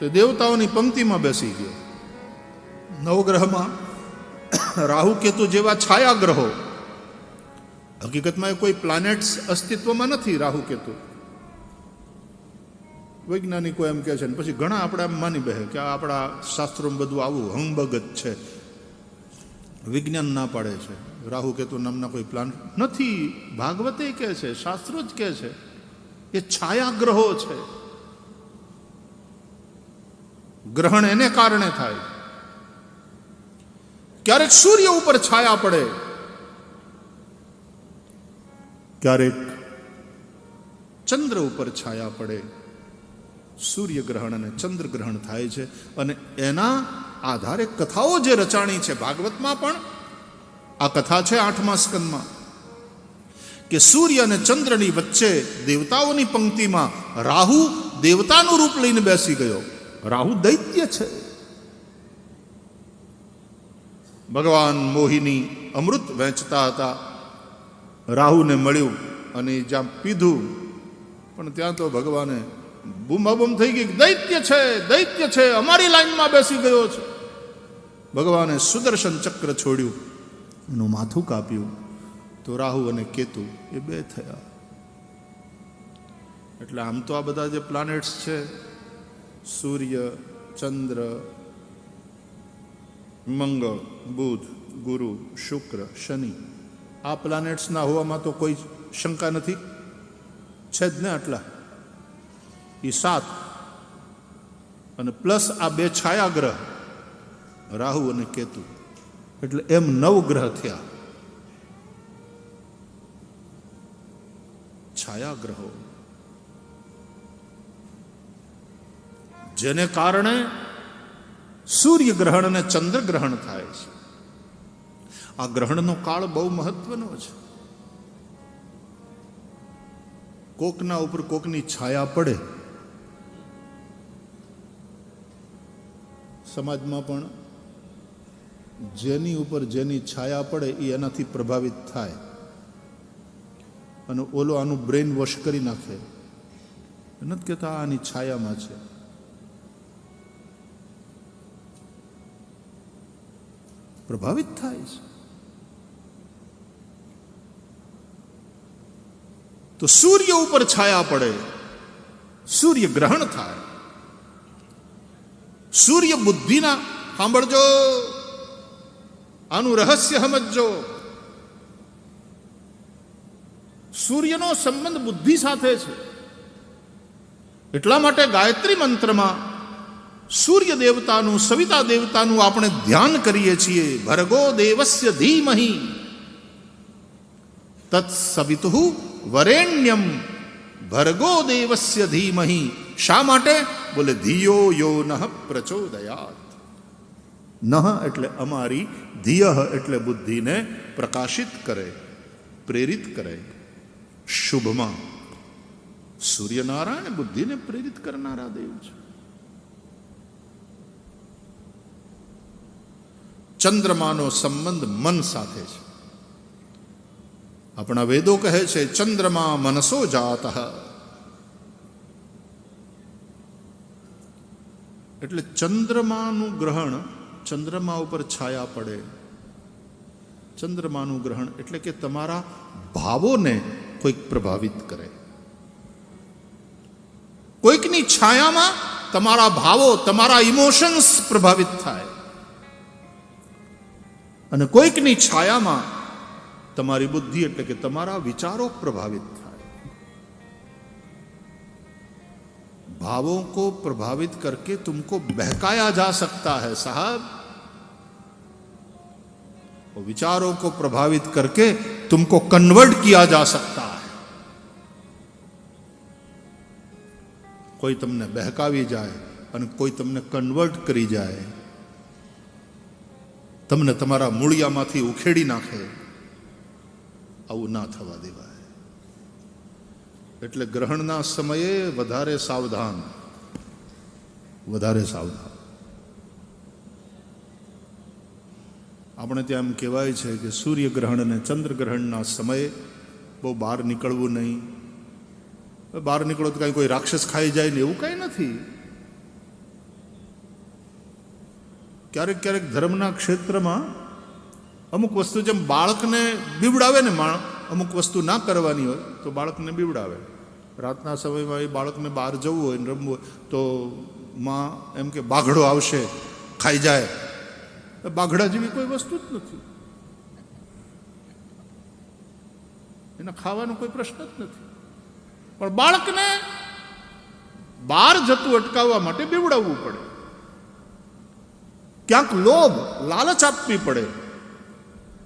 તો દેવતાઓની પંક્તિમાં બેસી ગયો. નવગ્રહમાં રાહુ કેતુ જેવા છાયા ગ્રહો, હકીકતમાં કોઈ પ્લાનેટ્સ અસ્તિત્વમાં નથી. રાહુ કેતુ વૈજ્ઞાનિકો એમ કહે છે, ને પછી ઘણા આપણે એમ માની બેસે કે આપણા શાસ્ત્રોમાં બધું આવું હંબગ જ છે. વિજ્ઞાન ના પાડે છે રાહુ કેતુ નામના કોઈ પ્લાનેટ નથી. ભાગવતે કહે છે, શાસ્ત્રો જ કહે છે, એ છાયા ગ્રહો છે. ગ્રહણ એને કારણે થાય. ક્યારેક સૂર્ય ઉપર છાયા પડે, ક્યારેક ચંદ્ર ઉપર છાયા પડે. સૂર્યગ્રહણ અને ચંદ્રગ્રહણ થાય છે, અને એના આધારે કથાઓ જે રચાણી છે. ભાગવતમાં પણ આ કથા છે 8મા સ્કંદમાં, કે સૂર્ય અને ચંદ્રની વચ્ચે દેવતાઓની પંક્તિમાં રાહુ દેવતાનું રૂપ લઈને બેસી ગયો. રાહુ દૈત્ય છે. ભગવાન મોહિની અમૃત વહેંચતા હતા, રાહુને મળ્યું અને જ્યાં પીધું, પણ ત્યાં તો ભગવાને બૂમાબૂમ થઈ ગઈ, દૈત્ય છે, દૈત્ય છે, અમારી લાઈનમાં બેસી ગયો છે. ભગવાને સુદર્શન ચક્ર છોડ્યું, એનું માથું કાપ્યું, તો રાહુ અને કેતુ એ બે થયા. એટલે આમ તો આ બધા જે પ્લાનેટ્સ છે, સૂર્ય, ચંદ્ર, મંગળ, બુધ, ગુરુ, શુક્ર, શનિ, આ પ્લાનેટ્સના હોવામાં તો કોઈ શંકા નથી, છે જ ને. આટલા એ 7, અને પ્લસ આ 2 છાયાગ્રહ રાહુ અને કેતુ, એટલે એમ 9 ગ્રહ થયા. છાયાગ્રહો જેને કારણે સૂર્યગ્રહણ અને ચંદ્રગ્રહણ થાય છે. આ ગ્રહણનો કાળ બહુ મહત્વનો છે. કોકના ઉપર કોકની છાયા પડે, સમાજમાં પણ જેની ઉપર જેની છાયા પડે એ એનાથી પ્રભાવિત થાય, અને ઓલો આનું બ્રેઇન વોશ કરી નાખે. નથી કહેતા આની છાયામાં છે. પ્રભાવિત થાય છે. તો સૂર્ય ઉપર છાયા પડે, સૂર્ય ગ્રહણ થાય. સૂર્ય બુદ્ધિના, સાંભળજો, આનું રહસ્ય સમજજો. સૂર્યનો સંબંધ બુદ્ધિ સાથે છે. એટલા માટે ગાયત્રી મંત્રમાં સૂર્ય દેવતાનું, સવિતા દેવતાનું આપણે ધ્યાન કરીએ છીએ. ભર્ગો દેવસ્ય ધીમહિ તત્સવિતુઃ વરેણ્યમ ભર્ગો દેવસ્ય ધીમહિ. શા માટે? બોલે ધિયો યો નઃ પ્રચોદયાત. નઃ એટલે અમારી, ધિયઃ એટલે બુદ્ધિને પ્રકાશિત કરે, પ્રેરિત કરે શુભમાં. સૂર્યનારાયણ બુદ્ધિને પ્રેરિત કરનારા દેવ છે. ચંદ્રમાનો સંબંધ મન સાથે છે. આપણા વેદો કહે છે ચંદ્રમા મનસો જાતઃ. એટલે ચંદ્રમાનું ગ્રહણ, ચંદ્રમા ઉપર છાયા પડે, ચંદ્રમાનું ગ્રહણ એટલે કે તમારા ભાવોને કોઈક પ્રભાવિત કરે. કોઈકની છાયામાં તમારા ભાવો, તમારા ઇમોશન્સ પ્રભાવિત થાય, અને કોઈકની છાયામાં તમારી બુદ્ધિ એટલે કે તમારા વિચારો પ્રભાવિત થાય. भावों को प्रभावित करके तुमको बहकाया जा सकता है साहब, और विचारों को प्रभावित करके तुमको कन्वर्ट किया जा सकता है. कोई तुमने बहकावी जाए અને કોઈ તમને કન્વર્ટ કરી જાય, તમને તમારા મૂળિયામાંથી ઉખેડી નાખે, આવું ના થવા દેવાય. એટલે ગ્રહણના સમયે વધારે સાવધાન, વધારે સાવધાન. આપણે ત્યાં એમ કહેવાય છે કે સૂર્યગ્રહણ અને ચંદ્રગ્રહણના સમયે બહુ બહાર નીકળવું નહીં. બહાર નીકળો તો કાંઈ કોઈ રાક્ષસ ખાઈ જાય ને એવું કાંઈ નથી. ક્યારેક ક્યારેક ધર્મના ક્ષેત્રમાં અમુક વસ્તુ જેમ બાળકને બીવડાવે ને અમુક વસ્તુ ના કરવાની હોય તો બાળકને બીવડાવે. રાતના સમયમાં એ બાળકને બહાર જવું હોય ને રમવું હોય તો માં એમ કે બાઘડો આવશે ખાઈ જાય. બાઘડા જેવી કોઈ વસ્તુ જ નથી, એને ખાવાનો કોઈ પ્રશ્ન જ નથી. પણ બાળકને બહાર જતું અટકાવવા માટે બીવડાવવું પડે, ક્યાંક લોભ લાલચ આપવી પડે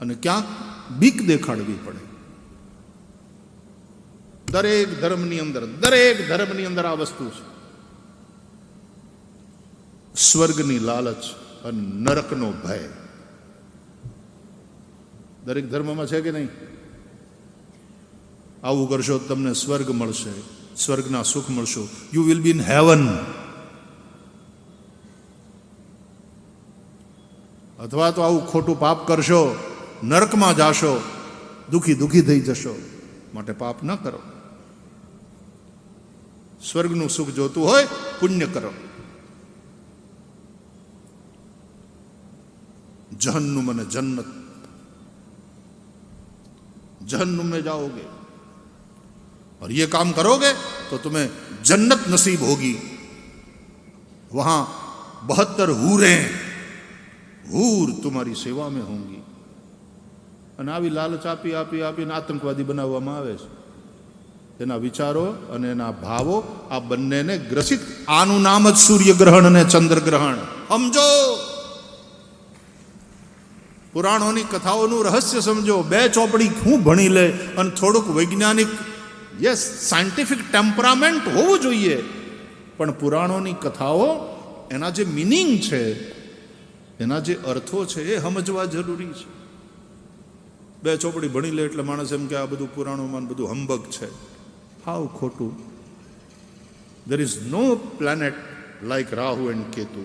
અને ક્યાંક બીક દેખાડવી પડે. દરેક ધર્મની અંદર આ વસ્તુ છે. સ્વર્ગની લાલચ અને નરકનો ભય દરેક ધર્મમાં છે કે નહીં? આવું કરશો તમને સ્વર્ગ મળશે, સ્વર્ગના સુખ મળશો, you will be in heaven. અથવા તો આવું ખોટું પાપ કરશો, નરકમાં જાશો, દુખી થઈ જશો. માટે પાપ ન કરો. સ્વર્ગનું સુખ જોતું હોય પુણ્ય કરો. जहन्नुम ने जन्नत, जहन्नुम में जाओगे और ये काम करोगे तो तुम्हें जन्नत नसीब होगी. वहां 72 हूर तुम्हारी सेवा में होंगी. અને આવી લાલચ આપીને આતંકવાદી બનાવવામાં આવે છે. એના વિચારો અને એના ભાવો આ બંનેને ગ્રસિત. આનું નામ જ સૂર્યગ્રહણ અને ચંદ્રગ્રહણ. સમજો, પુરાણોની કથાઓનું રહસ્ય સમજો. 2 ચોપડી હું ભણી લે અને થોડુંક વૈજ્ઞાનિક સાયન્ટિફિક ટેમ્પરામેન્ટ હોવું જોઈએ, પણ પુરાણોની કથાઓ એના જે મિનિંગ છે, એના જે અર્થો છે એ સમજવા જરૂરી છે. 2 ચોપડી ભણી લે એટલે માણસ એમ કે આ બધું પુરાણોમાં બધું હંબગ છે. હાવ ખોટું. There is no planet like Rahu and Ketu.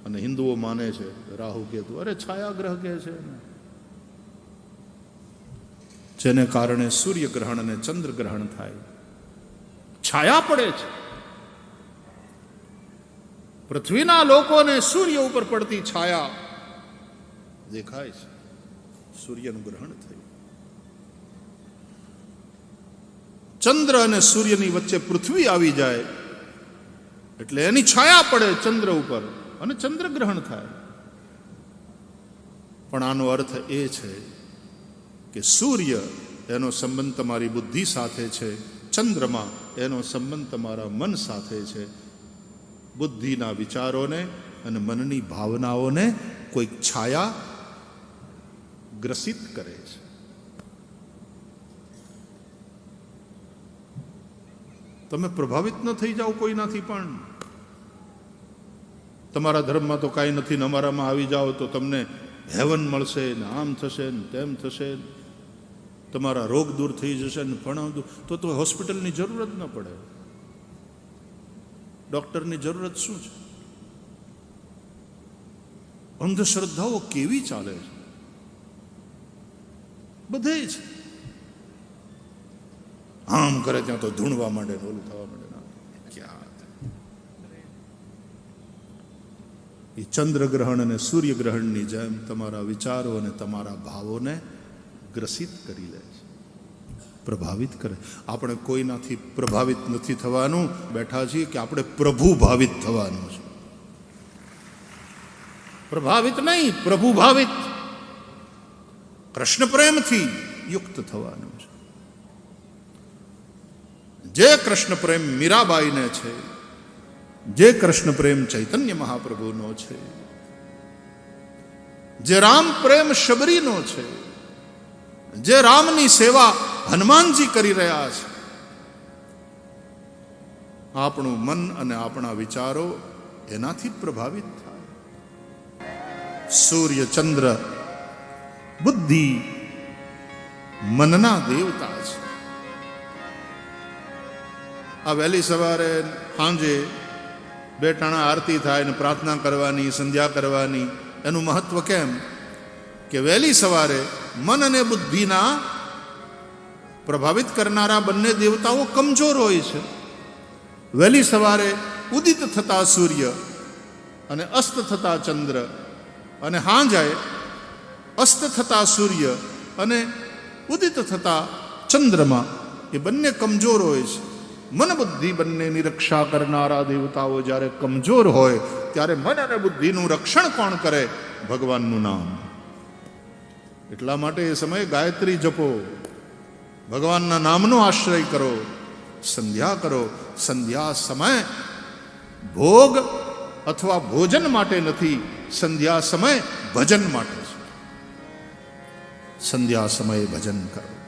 અને હિન્દુઓ માને છે રાહુ કેતુ અરે છાયાગ્રહ કહે છે, જેને કારણે સૂર્યગ્રહણ અને ચંદ્રગ્રહણ થાય. છાયા પડે છે. પૃથ્વીના લોકોને સૂર્ય ઉપર પડતી છાયા દેખાય છે. સૂર્યનું ગ્રહણ થયું. ચંદ્ર અને સૂર્યની વચ્ચે પૃથ્વી આવી જાય એટલે એની છાયા પડે ચંદ્ર ઉપર અને ચંદ્રગ્રહણ થાય. પણ આનો અર્થ એ છે કે સૂર્ય એનો સંબંધ તમારી બુદ્ધિ સાથે છે, ચંદ્રમા એનો સંબંધ તમારા મન સાથે છે. બુદ્ધિના વિચારોને અને મનની ભાવનાઓને કોઈક છાયા ગ્રસિત કરે છે. તમે પ્રભાવિત ન થઈ જાઓ કોઈનાથી, પણ તમારા ધર્મમાં તો કાંઈ નથી ને અમારામાં આવી જાઓ તો તમને હેવન મળશે ને આમ થશે ને તેમ થશે, તમારા રોગ દૂર થઈ જશે ને પણ તો હોસ્પિટલની જરૂરત ન પડે. ડૉક્ટરની જરૂરત શું છે? અંધશ્રદ્ધાઓ કેવી ચાલે છે બધે જ. આમ કરે ત્યાં તો ધૂણવા માંડે, ઓલું થવા માંડે. ક્યાં એ ચંદ્રગ્રહણ અને સૂર્યગ્રહણની જેમ તમારા વિચારો અને તમારા ભાવોને ગ્રસિત કરી લે છે, પ્રભાવિત કરે. આપણે કોઈનાથી પ્રભાવિત નથી થવાનું. બેઠા છીએ કે આપણે પ્રભુ ભાવિત થવાનું છે. પ્રભાવિત નહીં, પ્રભુ ભાવિત, કૃષ્ણ પ્રેમથી યુક્ત થવાનું છે. જે કૃષ્ણ પ્રેમ મીરાબાઈને છે, જે કૃષ્ણ પ્રેમ ચૈતન્ય મહાપ્રભુનો છે, જે રામ પ્રેમ શબરીનો છે, જે રામની સેવા હનુમાનજી કરી રહ્યા છે, આપણું મન અને આપણા વિચારો એનાથી પ્રભાવિત થાય. સૂર્ય ચંદ્ર બુદ્ધિ મનના દેવતા છે. આ વહેલી સવારે સાંજે 2 ટાણા આરતી થાય ને પ્રાર્થના કરવાની, સંધ્યા કરવાની, એનું મહત્વ કેમ? કે વહેલી સવારે મન અને બુદ્ધિના પ્રભાવિત કરનારા બંને દેવતાઓ કમજોર હોય છે. વહેલી સવારે ઉદિત થતા સૂર્ય અને અસ્ત થતા ચંદ્ર અને હાંજાએ અસ્ત થતા સૂર્ય અને ઉદિત થતા ચંદ્રમાં એ બંને કમજોર હોય છે. મન બુદ્ધિ બંનેની રક્ષા કરનારા દેવતાઓ જ્યારે કમજોર હોય ત્યારે મન અને બુદ્ધિનું રક્ષણ કોણ કરે? ભગવાનનું નામ. એટલા માટે એ સમયે ગાયત્રી જપો, ભગવાનના નામનો આશ્રય કરો, સંધ્યા કરો. સંધ્યા સમય ભોગ અથવા ભોજન માટે નથી, સંધ્યા સમય ભજન માટે છે. સંધ્યા સમયે ભજન કરો.